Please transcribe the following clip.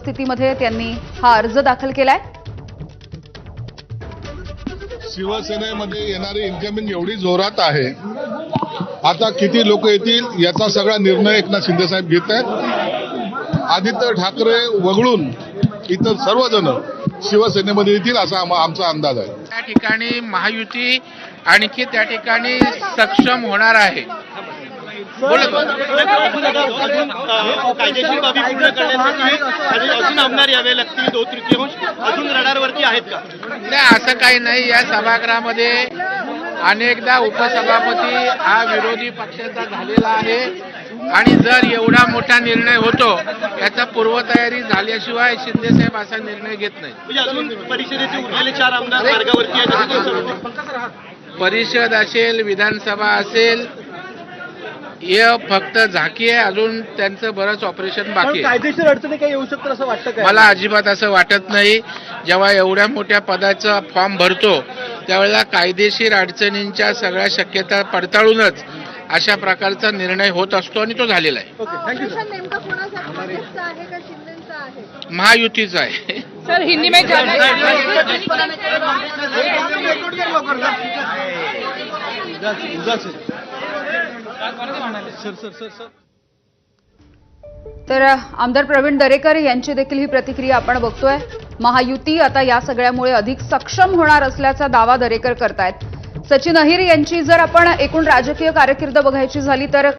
स्थितीमध्ये त्यांनी हा अर्ज दाखल केलाय। शिवसेनेमध्ये येणारी इन्कमिंग एवढी जोरात आहे, आता किती लोक येतील याचा सगळा निर्णय एकनाथ शिंदे साहेब घेत आहेत। आदित्य ठाकरे वगळून इतर सर्वजण शिवसेनेमध्ये येतील असा आमचा अंदाज आहे। त्या ठिकाणी महायुती आणखी त्या ठिकाणी सक्षम होणार आहे। कायदेशीर बाबी पूर्ण करण्यासाठी अजून आमदार यावे लागतील, 2/3 अजून रडारवरती आहेत का? नाही, असं काही नाही। या सभागृहामध्ये अनेकदा उपसभापती हा विरोधी पक्षाचा झालेला आहे आणि जर एवढा मोठा निर्णय होतो याचा पूर्वतयारी झाल्याशिवाय शिंदे साहेब असा निर्णय घेत नाही। म्हणजे अजून परिषदेचे उरलेले 4 आमदार मार्गावरती आहेत। परिषद असेल, विधानसभा असेल, हे फक्त झाकी आहे, अजून त्यांचं बरंच ऑपरेशन बाकी आहे। कायदेशीर अडचणी काही येऊ शकतात असं वाटतं का? मला अजिबात असं वाटत नाही। जेव्हा एवढ्या मोठ्या पदाचा फॉर्म भरतो त्यावेळेला कायदेशीर अडचणींच्या सगळ्या शक्यता पडताळूनच अशा प्रकारचा निर्णय होत असतो आणि तो झालेला आहे। नेमका कोणाचा काँग्रेसचा आहे का शिंदेचा आहे? महायुतीचा आहे। सर, हिंदी में तर आमदार प्रवीण दरेकर यांची देखील ही प्रतिक्रिया आपण बघतोय। महायुती आता या सगळ्यामुळे अधिक सक्षम होणार असल्याचा दावा दरेकर करतायत। सचिन अहिर यांची जर आपण एकूण राजकीय कारकीर्द बघायची झाली तर